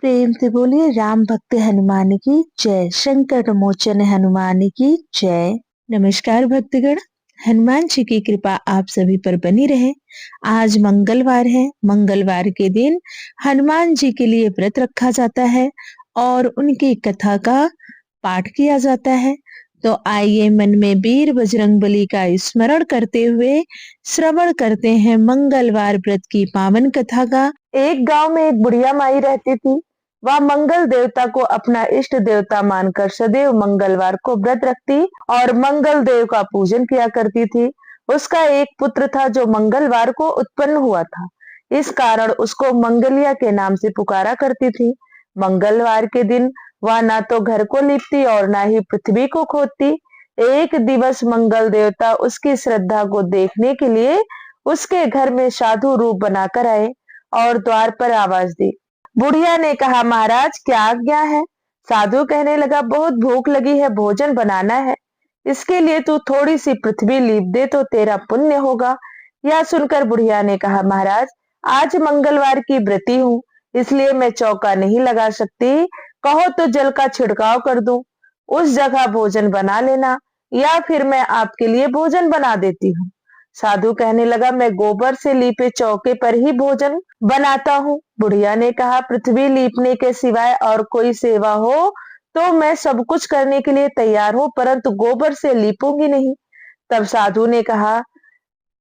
प्रेम से बोलिए राम भक्त हनुमान की जय। संकट मोचन हनुमान की जय। नमस्कार भक्तगण, हनुमान जी की कृपा आप सभी पर बनी रहे। आज मंगलवार है। मंगलवार के दिन हनुमान जी के लिए व्रत रखा जाता है और उनकी कथा का पाठ किया जाता है। तो आइए मन में वीर बजरंगबली का स्मरण करते हुए श्रवण करते हैं मंगलवार व्रत की पावन कथा का। एक गांव में एक बुढ़िया माई रहती थी। वह मंगल देवता को अपना इष्ट देवता मानकर सदैव मंगलवार को व्रत रखती और मंगल देव का पूजन किया करती थी। उसका एक पुत्र था जो मंगलवार को उत्पन्न हुआ था। इस कारण उसको मंगलिया के नाम से पुकारा करती थी। मंगलवार के दिन वह ना तो घर को लीपती और ना ही पृथ्वी को खोदती। एक दिवस मंगल देवता उसकी श्रद्धा को देखने के लिए उसके घर में साधु रूप बनाकर आए और द्वार पर आवाज दी। बुढ़िया ने कहा, महाराज क्या आज्ञा है? साधु कहने लगा, बहुत भूख लगी है, भोजन बनाना है। इसके लिए तू थोड़ी सी पृथ्वी लीप दे तो तेरा पुण्य होगा। यह सुनकर बुढ़िया ने कहा, महाराज आज मंगलवार की व्रती हूँ, इसलिए मैं चौका नहीं लगा सकती। कहो तो जल का छिड़काव कर दूं, उस जगह भोजन बना लेना, या फिर मैं आपके लिए भोजन बना देती हूँ। साधु कहने लगा, मैं गोबर से लीपे चौके पर ही भोजन बनाता हूँ। बुढ़िया ने कहा, पृथ्वी लीपने के सिवाय और कोई सेवा हो तो मैं सब कुछ करने के लिए तैयार हूँ, परंतु गोबर से लीपूंगी नहीं। तब साधु ने कहा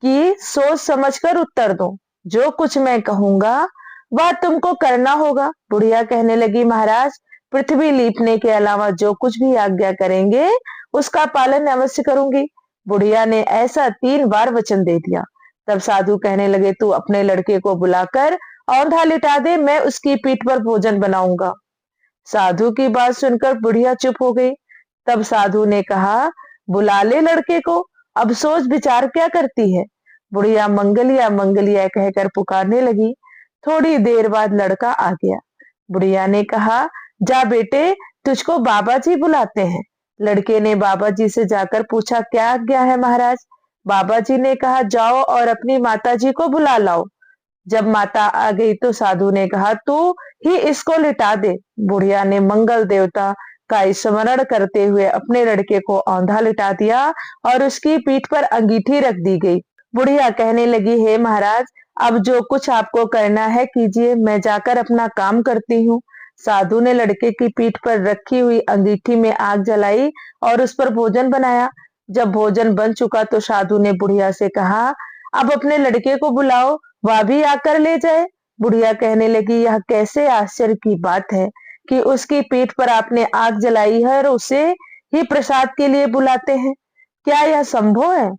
कि सोच समझकर उत्तर दो, जो कुछ मैं कहूंगा वह तुमको करना होगा। बुढ़िया कहने लगी, महाराज पृथ्वी लीपने के अलावा जो कुछ भी आज्ञा करेंगे उसका पालन अवश्य करूंगी। बुढ़िया ने ऐसा 3 बार वचन दे दिया। तब साधु कहने लगे, तू अपने लड़के को बुलाकर औंधा लिटा दे, मैं उसकी पीठ पर भोजन बनाऊंगा। साधु की बात सुनकर बुढ़िया चुप हो गई। तब साधु ने कहा, बुला ले लड़के को, अब सोच विचार क्या करती है। बुढ़िया मंगलिया मंगलिया कहकर पुकारने लगी। थोड़ी देर बाद लड़का आ गया। बुढ़िया ने कहा, जा बेटे, तुझको बाबा जी बुलाते हैं। लड़के ने बाबा जी से जाकर पूछा, क्या आज्ञा है महाराज? बाबा जी ने कहा, जाओ और अपनी माता जी को बुला लाओ। जब माता आ गई तो साधु ने कहा, तू ही इसको लिटा दे। बुढ़िया ने मंगल देवता का स्मरण करते हुए अपने लड़के को औंधा लिटा दिया और उसकी पीठ पर अंगीठी रख दी गई। बुढ़िया कहने लगी, हे महाराज अब जो कुछ आपको करना है कीजिए, मैं जाकर अपना काम करती हूँ। साधु ने लड़के की पीठ पर रखी हुई अंगीठी में आग जलाई और उस पर भोजन बनाया। जब भोजन बन चुका तो साधु ने बुढ़िया से कहा, अब अपने लड़के को बुलाओ, वह भी आकर ले जाए। बुढ़िया कहने लगी, यह कैसे आश्चर्य की बात है कि उसकी पीठ पर आपने आग जलाई है और उसे ही प्रसाद के लिए बुलाते हैं। क्या यह संभव है?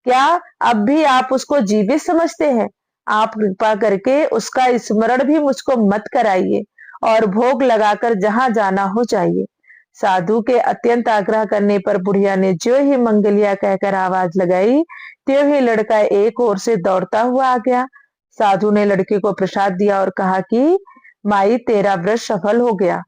क्या अब भी आप उसको जीवित समझते हैं? आप कृपा करके उसका स्मरण भी मुझको मत कराइए और भोग लगाकर जहां जाना हो जाइए। साधु के अत्यंत आग्रह करने पर बुढ़िया ने जो ही मंगलिया कहकर आवाज लगाई, त्यों ही लड़का एक ओर से दौड़ता हुआ आ गया। साधु ने लड़के को प्रसाद दिया और कहा कि माई तेरा व्रत सफल हो गया।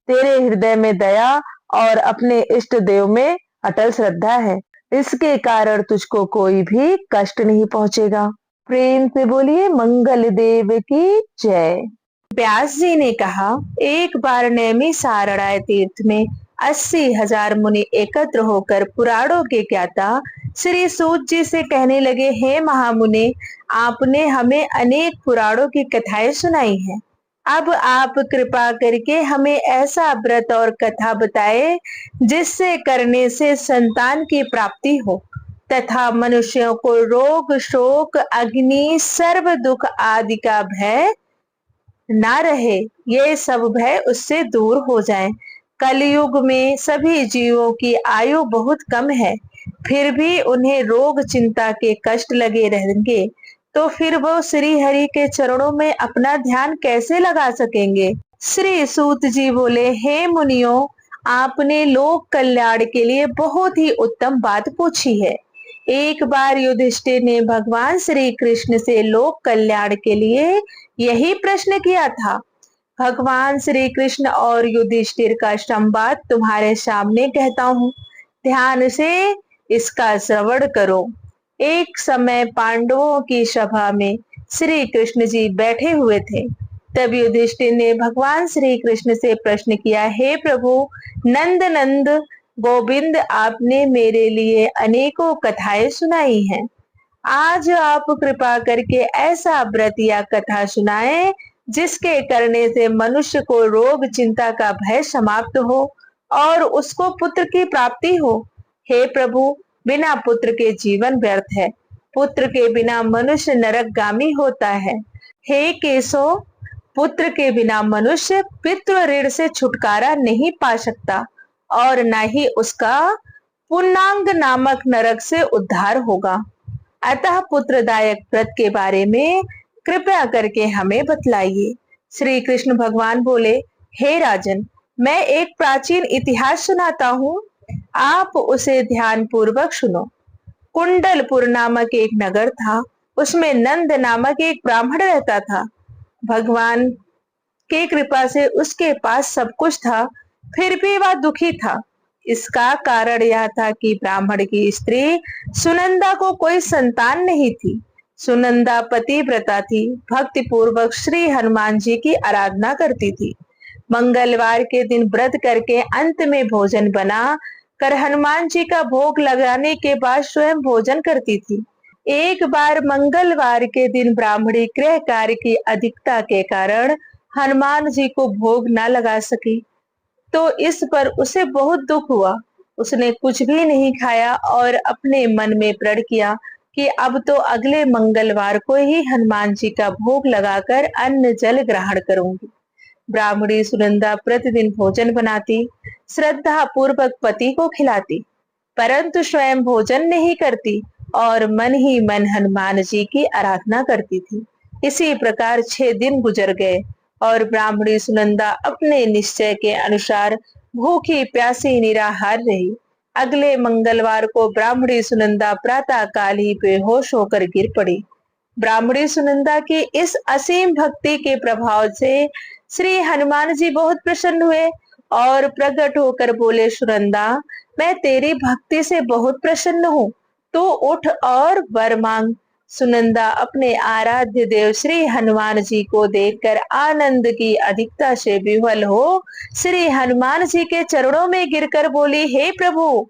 तेरे हृदय में दया और अपने इष्ट देव में अटल श्रद्धा है, इसके कारण तुझको कोई भी कष्ट नहीं पहुंचेगा। प्रेम से बोलिए मंगल देव की जय। व्यास जी ने कहा, एक बार नैमी सारणाय तीर्थ में 80,000 मुनि एकत्र होकर पुराणों के ज्ञाता श्री सूत जी से कहने लगे, हे महामुने, आपने हमें अनेक पुराणों की कथाएं सुनाई हैं। अब आप कृपा करके हमें ऐसा व्रत और कथा बताए जिससे करने से संतान की प्राप्ति हो तथा मनुष्यों को रोग शोक अग्नि सर्व दुख आदि का भय ना रहे, ये सब भय उससे दूर हो जाए। कलयुग में सभी जीवों की आयु बहुत कम है, फिर भी उन्हें रोग चिंता के कष्ट लगे रहेंगे, तो फिर वो श्री हरि के चरणों में अपना ध्यान कैसे लगा सकेंगे। श्री सूत जी बोले, हे मुनियों, आपने लोक कल्याण के लिए बहुत ही उत्तम बात पूछी है। एक बार युधिष्ठिर ने भगवान श्री कृष्ण से लोक कल्याण के लिए यही प्रश्न किया था। भगवान श्री कृष्ण और युधिष्ठिर का संवाद तुम्हारे सामने कहता हूँ, ध्यान से इसका श्रवण करो। एक समय पांडवों की सभा में श्री कृष्ण जी बैठे हुए थे। तब युधिष्ठिर ने भगवान श्री कृष्ण से प्रश्न किया, हे प्रभु नंद नंद गोविंद, आपने मेरे लिए अनेकों कथाएं सुनाई हैं। आज आप कृपा करके ऐसा व्रत या कथा सुनाएं जिसके करने से मनुष्य को रोग चिंता का भय समाप्त हो और उसको पुत्र की प्राप्ति हो। हे प्रभु, बिना पुत्र के जीवन व्यर्थ है, पुत्र के बिना मनुष्य नरकगामी होता है। हे केशव, पुत्र के बिना मनुष्य पितृ ऋण से छुटकारा नहीं पा सकता और न ही उसका पुण्यांग नामक नरक से उद्धार होगा। अतः पुत्रदायक व्रत के बारे में कृपया करके हमें बतलाइए। श्री कृष्ण भगवान बोले, हे राजन, मैं एक प्राचीन इतिहास सुनाता हूँ, आप उसे ध्यान पूर्वक सुनो। कुंडलपुर नामक एक नगर था, उसमें नंद नामक एक ब्राह्मण रहता था। भगवान की कृपा से उसके पास सब कुछ था, फिर भी वह दुखी था। इसका कारण यह था कि ब्राह्मण की स्त्री सुनंदा को कोई संतान नहीं थी। सुनंदा पतिव्रता थी, भक्ति पूर्वक श्री हनुमान जी की आराधना करती थी। मंगलवार के दिन व्रत करके अंत में भोजन बना कर हनुमान जी का भोग लगाने के बाद स्वयं भोजन करती थी। एक बार मंगलवार के दिन ब्राह्मणी गृह कार्य की अधिकता के कारण हनुमान जी को भोग न लगा सकी, तो इस पर उसे बहुत दुख हुआ। उसने कुछ भी नहीं खाया और अपने मन में प्रण किया कि अब तो अगले मंगलवार को ही हनुमान जी का भोग लगाकर अन्न जल ग्रहण करूंगी। ब्राह्मणी सुनंदा प्रतिदिन भोजन बनाती, श्रद्धा पूर्वक पति को खिलाती, परंतु स्वयं भोजन नहीं करती और मन ही मन हनुमान जी की आराधना करती थी। इसी प्रकार 6 दिन गुजर गए और ब्राह्मणी सुनंदा अपने निश्चय के अनुसार भूखी प्यासी निराहार रही। अगले मंगलवार को ब्राह्मणी सुनंदा प्रातः काल ही बेहोश होकर गिर पड़ी। ब्राह्मणी सुनंदा की इस असीम भक्ति के प्रभाव से श्री हनुमान जी बहुत प्रसन्न हुए और प्रकट होकर बोले, सुनंदा, मैं तेरी भक्ति से बहुत प्रसन्न हूँ, तू उठ और वर मांग। सुनंदा अपने आराध्य देव श्री हनुमान जी को देखकर आनंद की अधिकता से विह्वल हो श्री हनुमान जी के चरणों में गिरकर बोली, हे प्रभु,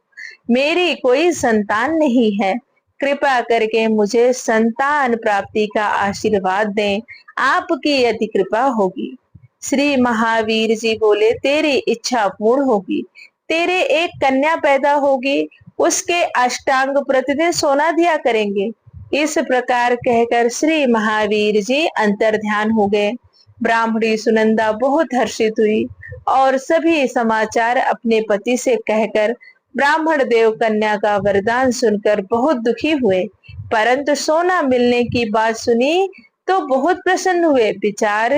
मेरी कोई संतान नहीं है, कृपा करके मुझे संतान प्राप्ति का आशीर्वाद दें, आपकी यदि कृपा होगी। श्री महावीर जी बोले, तेरी इच्छा पूर्ण होगी, तेरे एक कन्या पैदा होगी, उसके अष्टांग प्रतिदिन सोना दिया करेंगे। इस प्रकार कहकर श्री महावीर जी अंतर ध्यान हो गए। ब्राह्मणी सुनंदा बहुत हर्षित हुई और सभी समाचार अपने पति से कहकर ब्राह्मण देव कन्या का वरदान सुनकर बहुत दुखी हुए, परंतु सोना मिलने की बात सुनी तो बहुत प्रसन्न हुए। विचार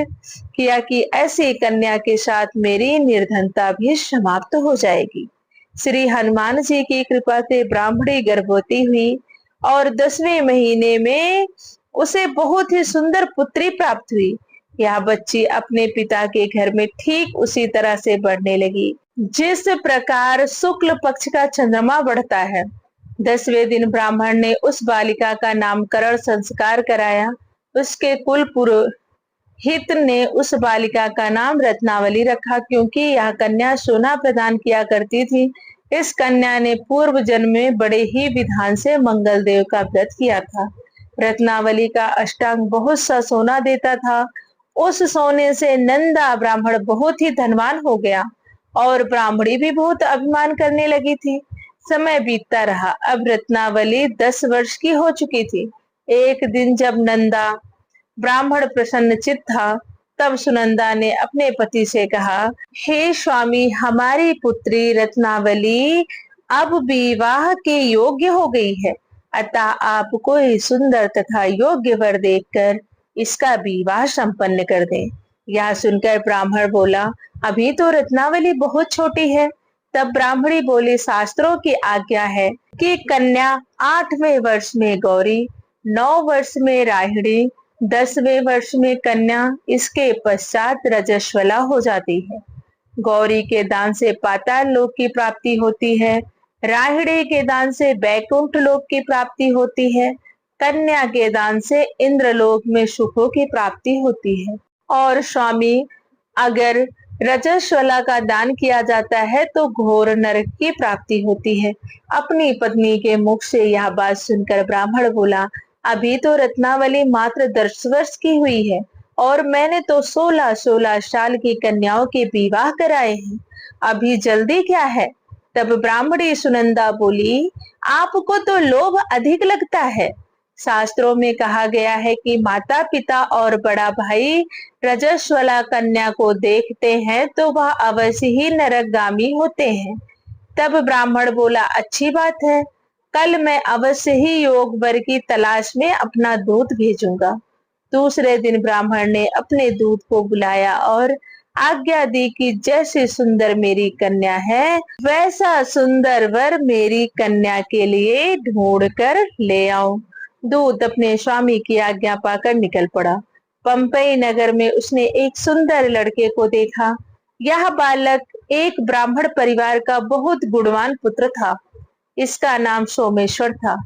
किया कि ऐसी कन्या के साथ मेरी निर्धनता भी समाप्त हो जाएगी। श्री हनुमान जी की कृपा से ब्राह्मणी गर्भवती हुई और 10वें महीने में उसे बहुत ही सुंदर पुत्री प्राप्त हुई। यह बच्ची अपने पिता के घर में ठीक उसी तरह से बढ़ने लगी जिस प्रकार शुक्ल पक्ष का चंद्रमा बढ़ता है। 10वें दिन ब्राह्मण ने उस बालिका का नामकरण संस्कार कराया। उसके कुल पुरोहित ने उस बालिका का नाम रत्नावली रखा, क्योंकि यह कन्या सोना प्रदान किया करती थी। इस कन्या ने पूर्व जन्म में बड़े ही विधान से मंगल देव का व्रत किया था। रत्नावली का अष्टांग बहुत सा सोना देता था। उस सोने से नंदा ब्राह्मण बहुत ही धनवान हो गया और ब्राह्मणी भी बहुत अभिमान करने लगी थी। समय बीतता रहा, अब रत्नावली 10 वर्ष की हो चुकी थी। एक दिन जब नंदा ब्राह्मण प्रसन्नचित्त था, तब सुनंदा ने अपने पति से कहा, हे स्वामी, हमारी पुत्री रत्नावली अब विवाह के योग्य हो गई है, अतः आप कोई सुंदर तथा योग्य वर देखकर इसका विवाह संपन्न कर दें। यह सुनकर ब्राह्मण बोला, अभी तो रत्नावली बहुत छोटी है। तब ब्राह्मणी बोली, शास्त्रों की आज्ञा है कि कन्या 8वें वर्ष में गौरी, 9 वर्ष में राहिणी, 10वें वर्ष में कन्या, इसके पश्चात रजस्वला हो जाती है। गौरी के दान से पाताल लोक की प्राप्ति होती है, राहिणी के दान से बैकुंठ लोक की प्राप्ति होती है, कन्या के दान से इंद्रलोक में सुखों की प्राप्ति होती है। और स्वामी, अगर रजस्वला का दान किया जाता है तो घोर नरक की प्राप्ति होती है। अपनी पत्नी के मुख से यह बात सुनकर ब्राह्मण बोला, अभी तो रत्नावली मात्र 10 वर्ष की हुई है और मैंने तो 16-16 साल की कन्याओं के विवाह कराए हैं, अभी जल्दी क्या है। तब ब्राह्मणी सुनंदा बोली, आपको तो लोभ अधिक लगता है। शास्त्रों में कहा गया है कि माता पिता और बड़ा भाई रजस्वला कन्या को देखते हैं तो वह अवश्य ही नरकगामी होते हैं। तब ब्राह्मण बोला, अच्छी बात है, कल मैं अवश्य ही योग वर की तलाश में अपना दूत भेजूंगा। दूसरे दिन ब्राह्मण ने अपने दूत को बुलाया और आज्ञा दी कि जैसी सुंदर मेरी कन्या है वैसा सुंदर वर मेरी कन्या के लिए ढूंढ कर ले आओ। दूत अपने स्वामी की आज्ञा पाकर निकल पड़ा। पंपई नगर में उसने एक सुंदर लड़के को देखा। यह बालक एक ब्राह्मण परिवार का बहुत गुणवान पुत्र था। इसका नाम सोमेश्वर था।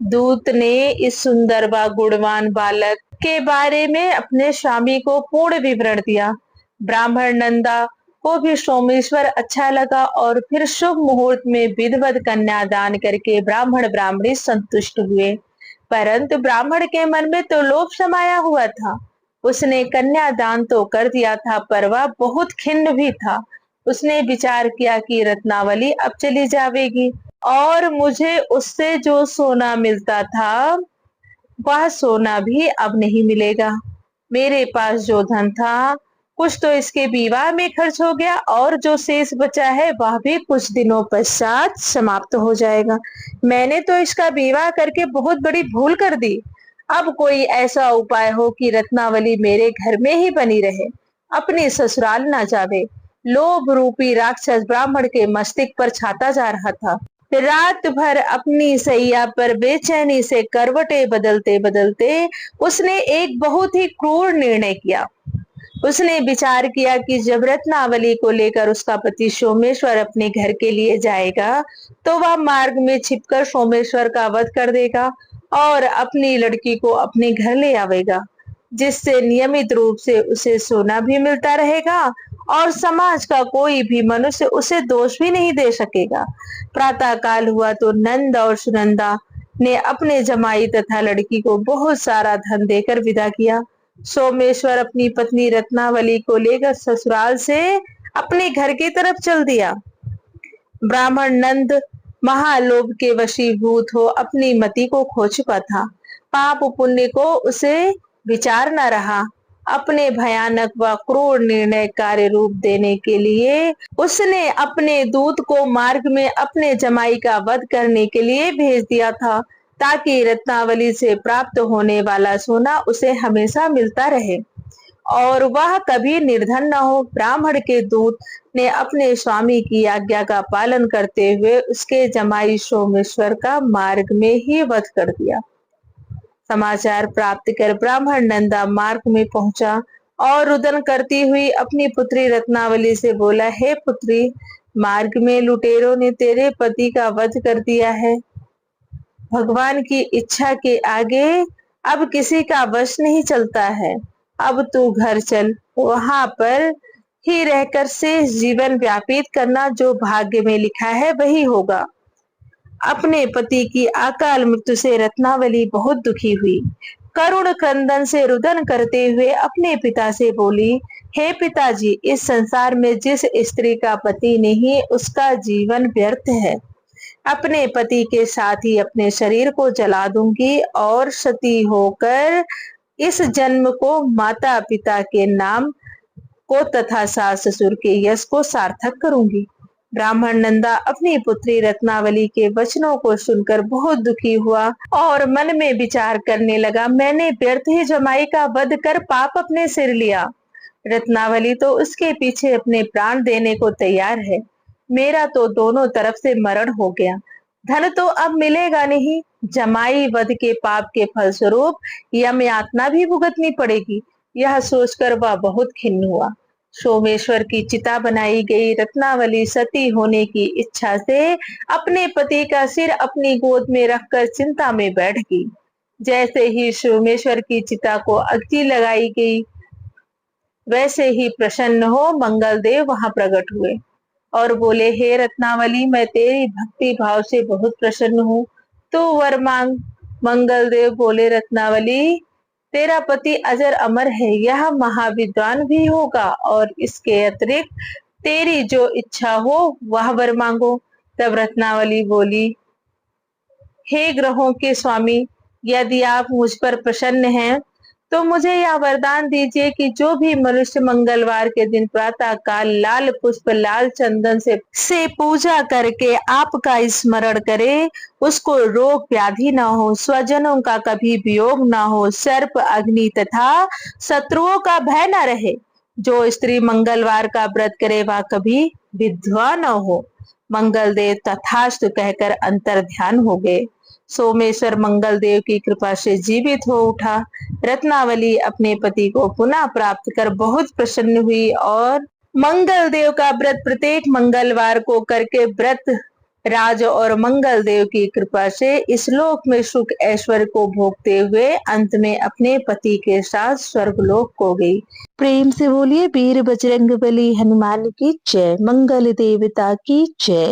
दूत ने इस सुंदर व गुणवान बालक के बारे में अपने स्वामी को पूर्ण विवरण दिया। ब्राह्मण नंदा को भी सोमेश्वर अच्छा लगा और फिर शुभ मुहूर्त में विधिवत कन्या दान करके ब्राह्मण ब्राह्मणी संतुष्ट हुए। परंतु ब्राह्मण के मन में तो लोभ समाया हुआ था। उसने कन्या दान तो कर दिया था पर वह बहुत खिन्न भी था। उसने विचार किया कि रत्नावली अब चली जाएगी और मुझे उससे जो सोना मिलता था वह सोना भी अब नहीं मिलेगा। मेरे पास जो धन था कुछ तो इसके विवाह में खर्च हो गया और जो शेष बचा है वह भी कुछ दिनों पश्चात समाप्त हो जाएगा। मैंने तो इसका विवाह करके बहुत बड़ी भूल कर दी। अब कोई ऐसा उपाय हो कि रत्नावली मेरे घर में ही बनी रहे, अपने ससुराल ना जावे। लोभ रूपी राक्षस ब्राह्मण के मस्तिष्क पर छाता जा रहा था। रात भर अपनी सैया पर बेचैनी से करवटें बदलते बदलते उसने एक बहुत ही क्रूर निर्णय किया। उसने विचार किया कि जब रत्नावली को लेकर उसका पति सोमेश्वर अपने घर के लिए जाएगा तो वह मार्ग में छिपकर सोमेश्वर का वध कर देगा और अपनी लड़की को अपने घर ले आवेगा, जिससे नियमित रूप से उसे सोना भी मिलता रहेगा और समाज का कोई भी मनुष्य उसे दोष भी नहीं दे सकेगा। प्रातः काल हुआ तो नंद और सुनंदा ने अपने जमाई तथा लड़की को बहुत सारा धन देकर विदा किया। सोमेश्वर अपनी पत्नी रत्नावली को लेकर ससुराल से अपने घर की तरफ चल दिया। ब्राह्मण नंद महालोभ के वशीभूत हो अपनी मति को खो चुका था। पाप पुण्य को उसे विचार न रहा। अपने भयानक व क्रूर निर्णय कार्य रूप देने के लिए उसने अपने दूत को मार्ग में अपने जमाई का वध करने के लिए भेज दिया था, ताकि रत्नावली से प्राप्त होने वाला सोना उसे हमेशा मिलता रहे और वह कभी निर्धन न हो। ब्राह्मण के दूत ने अपने स्वामी की आज्ञा का पालन करते हुए उसके जमाई सोमेश्वर का मार्ग में ही वध कर दिया। समाचार प्राप्त कर ब्राह्मण नंदा मार्ग में पहुंचा और रुदन करती हुई अपनी पुत्री रत्नावली से बोला, हे पुत्री, मार्ग में लुटेरों ने तेरे पति का वध कर दिया है। भगवान की इच्छा के आगे अब किसी का वश नहीं चलता है। अब तू घर चल, वहां पर ही रहकर शेष जीवन व्यतीत करना, जो भाग्य में लिखा है वही होगा। अपने पति की अकाल मृत्यु से रत्नावली बहुत दुखी हुई। करुण क्रंदन से रुदन करते हुए अपने पिता से बोली, हे पिताजी, इस संसार में जिस स्त्री का पति नहीं उसका जीवन व्यर्थ है। अपने पति के साथ ही अपने शरीर को जला दूंगी और सती होकर इस जन्म को माता पिता के नाम को तथा सास ससुर के यश को सार्थक करूंगी। ब्राह्मण नंदा अपनी पुत्री रत्नावली के वचनों को सुनकर बहुत दुखी हुआ और मन में विचार करने लगा, मैंने व्यर्थ ही जमाई का वध कर पाप अपने सिर लिया। रत्नावली तो उसके पीछे अपने प्राण देने को तैयार है। मेरा तो दोनों तरफ से मरण हो गया। धन तो अब मिलेगा नहीं। जमाई वध के पाप के फलस्वरूप यम यातना भी भुगतनी पड़ेगी। यह सोचकर वह बहुत खिन्न हुआ। सोमेश्वर की चिता बनाई गई। रत्नावली सती होने की इच्छा से अपने पति का सिर अपनी गोद में रखकर चिंता में बैठ गई। जैसे ही सोमेश्वर की चिता को अग्नि लगाई गई, वैसे ही प्रसन्न हो मंगल देव वहां प्रकट हुए और बोले, हे रत्नावली, मैं तेरी भक्ति भाव से बहुत प्रसन्न हूँ, तो वर मांग। मंगल देव बोले, रत्नावली, तेरा पति अजर अमर है, यह महाविद्वान भी होगा, और इसके अतिरिक्त तेरी जो इच्छा हो वह वर मांगो। तब रत्नावली बोली, हे ग्रहों के स्वामी, यदि आप मुझ पर प्रसन्न हैं तो मुझे यह वरदान दीजिए कि जो भी मनुष्य मंगलवार के दिन प्रातः काल लाल पुष्प लाल चंदन से पूजा करके आपका स्मरण करे, उसको रोग व्याधि न हो, स्वजनों का कभी वियोग न हो, सर्प अग्नि तथा शत्रुओं का भय न रहे। जो स्त्री मंगलवार का व्रत करे वह कभी विधवा न हो। मंगल देव तथास्तु कहकर अंतर ध्यान हो गए। सोमेश्वर मंगल देव की कृपा से जीवित हो उठा। रत्नावली अपने पति को पुनः प्राप्त कर बहुत प्रसन्न हुई और मंगल देव का व्रत प्रत्येक मंगलवार को करके व्रत राज और मंगल देव की कृपा से इस लोक में सुख ऐश्वर्य को भोगते हुए अंत में अपने पति के साथ स्वर्गलोक को गई। प्रेम से बोलिए वीर बजरंगबली हनुमान की जय, मंगल देवता की जय।